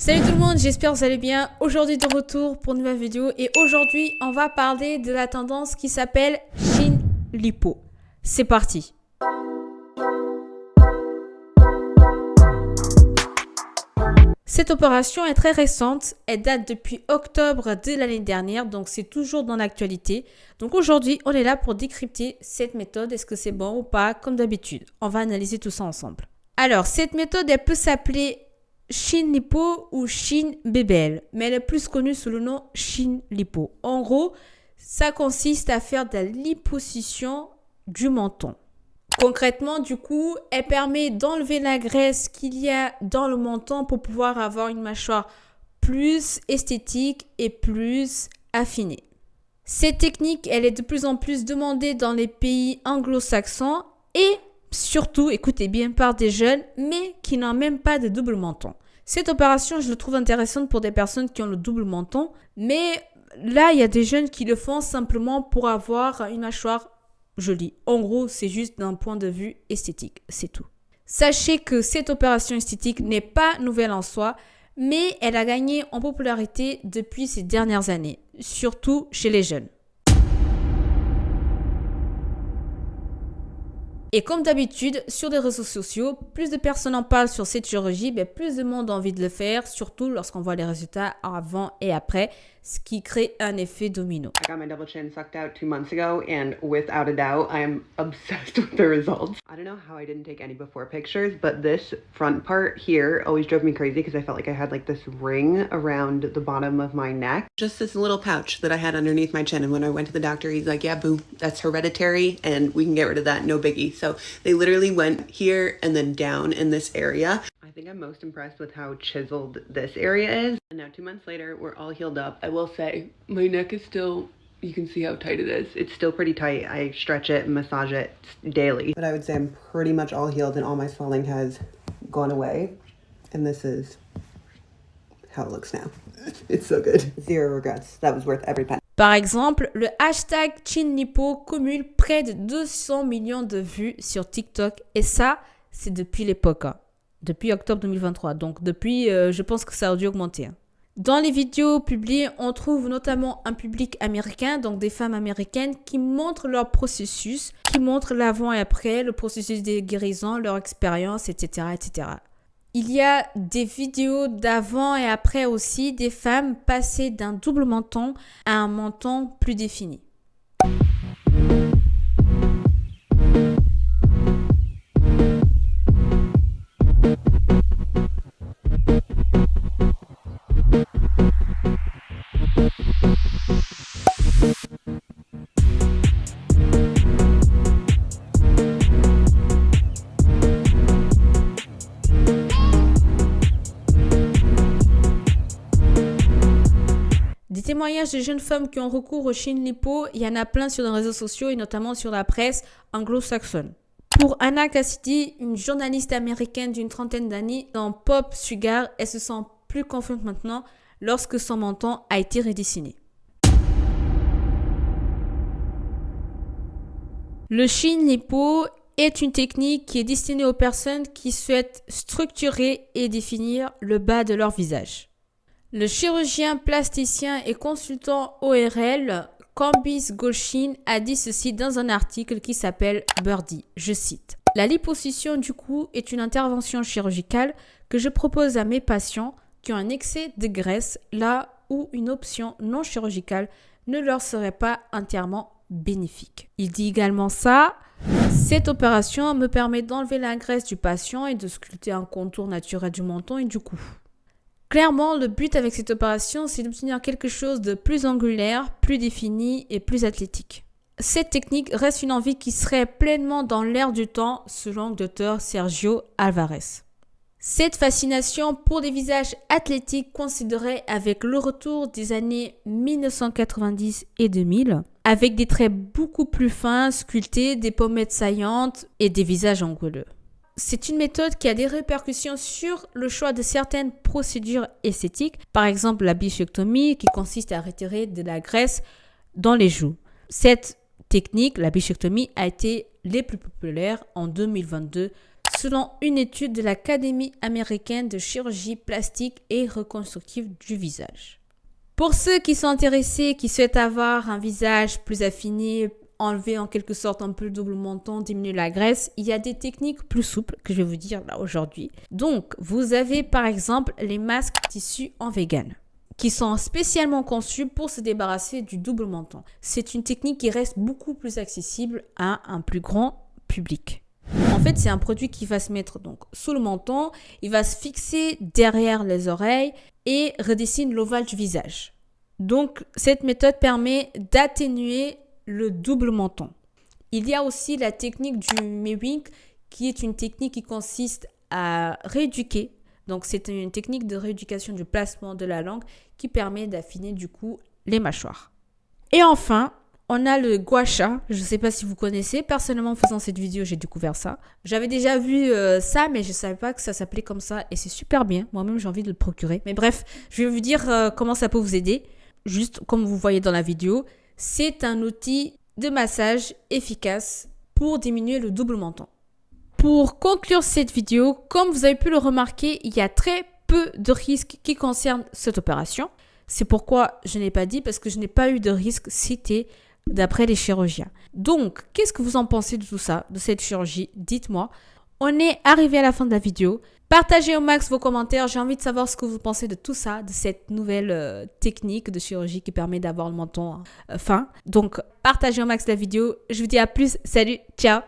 Salut tout le monde, j'espère que vous allez bien. Aujourd'hui de retour pour une nouvelle vidéo et aujourd'hui on va parler de la tendance qui s'appelle Chin Lipo. C'est parti. Cette opération est très récente, elle date depuis octobre de l'année dernière, donc c'est toujours dans l'actualité. Donc aujourd'hui on est là pour décrypter cette méthode, est-ce que c'est bon ou pas, comme d'habitude. On va analyser tout ça ensemble. Alors cette méthode elle peut s'appeler Chin Lipo ou Chin BBL, mais elle est plus connue sous le nom Chin Lipo. En gros, ça consiste à faire de la liposuction du menton. Concrètement, du coup, elle permet d'enlever la graisse qu'il y a dans le menton pour pouvoir avoir une mâchoire plus esthétique et plus affinée. Cette technique, elle est de plus en plus demandée dans les pays anglo-saxons et surtout, écoutez bien, par des jeunes, mais qui n'ont même pas de double menton. Cette opération, je le trouve intéressante pour des personnes qui ont le double menton, mais là, il y a des jeunes qui le font simplement pour avoir une mâchoire jolie. En gros, c'est juste d'un point de vue esthétique, c'est tout. Sachez que cette opération esthétique n'est pas nouvelle en soi, mais elle a gagné en popularité depuis ces dernières années, surtout chez les jeunes. Et comme d'habitude, sur les réseaux sociaux, plus de personnes en parlent sur cette chirurgie, plus de monde a envie de le faire, surtout lorsqu'on voit les résultats avant et après, ce qui crée un effet domino. I got my double chin sucked out 2 months ago, and without a doubt, I am obsessed with the results. I don't know how I didn't take any before pictures, but this front part here always drove me crazy because I felt like I had like this ring around the bottom of my neck. Just this little pouch that I had underneath my chin, and when I went to the doctor, he's like, yeah, boo, that's hereditary, and we can get rid of that, no biggie. So they literally went here and then down in this area. I think I'm most impressed with how chiseled this area is. And now 2 months later, we're all healed up. I will say, my neck is still, you can see how tight it is. It's still pretty tight. I stretch it and massage it daily. But I would say I'm pretty much all healed and all my swelling has gone away. And this is how it looks now. It's so good. Zero regrets. That was worth every penny. Par exemple, le hashtag ChinLipo cumule près de 200 millions de vues sur TikTok et ça, c'est depuis l'époque, depuis octobre 2023. Donc depuis, je pense que ça a dû augmenter. Dans les vidéos publiées, on trouve notamment un public américain, donc des femmes américaines qui montrent leur processus, qui montrent l'avant et après, le processus de guérison, leur expérience, etc., etc. Il y a des vidéos d'avant et après aussi des femmes passées d'un double menton à un menton plus défini. Des témoignages de jeunes femmes qui ont recours au Chin Lipo, il y en a plein sur les réseaux sociaux et notamment sur la presse anglo-saxonne. Pour Anna Cassidy, une journaliste américaine d'une trentaine d'années dans Pop Sugar, elle se sent plus confiante maintenant lorsque son menton a été redessiné. Le Chin Lipo est une technique qui est destinée aux personnes qui souhaitent structurer et définir le bas de leur visage. Le chirurgien plasticien et consultant ORL Cambis Golshin a dit ceci dans un article qui s'appelle Birdie, je cite. La liposuction du cou est une intervention chirurgicale que je propose à mes patients qui ont un excès de graisse là où une option non chirurgicale ne leur serait pas entièrement bénéfique. Il dit également ça. Cette opération me permet d'enlever la graisse du patient et de sculpter un contour naturel du menton et du cou. Clairement, le but avec cette opération, c'est d'obtenir quelque chose de plus angulaire, plus défini et plus athlétique. Cette technique reste une envie qui serait pleinement dans l'air du temps, selon le docteur Sergio Alvarez. Cette fascination pour des visages athlétiques considérée avec le retour des années 1990 et 2000, avec des traits beaucoup plus fins, sculptés, des pommettes saillantes et des visages anguleux. C'est une méthode qui a des répercussions sur le choix de certaines procédures esthétiques, par exemple la bichectomie qui consiste à retirer de la graisse dans les joues. Cette technique, la bichectomie, a été les plus populaires en 2022 selon une étude de l'Académie américaine de chirurgie plastique et reconstructive du visage. Pour ceux qui sont intéressés, qui souhaitent avoir un visage plus affiné, enlever en quelque sorte un peu le double menton, diminuer la graisse, il y a des techniques plus souples que je vais vous dire là aujourd'hui. Donc, vous avez par exemple les masques tissus en vegan qui sont spécialement conçus pour se débarrasser du double menton. C'est une technique qui reste beaucoup plus accessible à un plus grand public. En fait, c'est un produit qui va se mettre donc sous le menton, il va se fixer derrière les oreilles et redessine l'ovale du visage. Donc, cette méthode permet d'atténuer le double menton. Il y a aussi la technique du mewing qui est une technique qui consiste à rééduquer. Donc, c'est une technique de rééducation du placement de la langue qui permet d'affiner du coup les mâchoires. Et enfin, on a le gua sha. Je ne sais pas si vous connaissez. Personnellement, en faisant cette vidéo, j'ai découvert ça. J'avais déjà vu ça, mais je ne savais pas que ça s'appelait comme ça. Et c'est super bien. Moi-même, j'ai envie de le procurer. Mais bref, je vais vous dire comment ça peut vous aider. Juste comme vous voyez dans la vidéo, c'est un outil de massage efficace pour diminuer le double menton. Pour conclure cette vidéo, comme vous avez pu le remarquer, il y a très peu de risques qui concernent cette opération. C'est pourquoi je n'ai pas dit, parce que je n'ai pas eu de risque cité d'après les chirurgiens. Donc, qu'est-ce que vous en pensez de tout ça, de cette chirurgie? Dites-moi. On est arrivé à la fin de la vidéo. Partagez au max vos commentaires. J'ai envie de savoir ce que vous pensez de tout ça, de cette nouvelle technique de chirurgie qui permet d'avoir le menton fin. Donc, partagez au max la vidéo. Je vous dis à plus. Salut, ciao!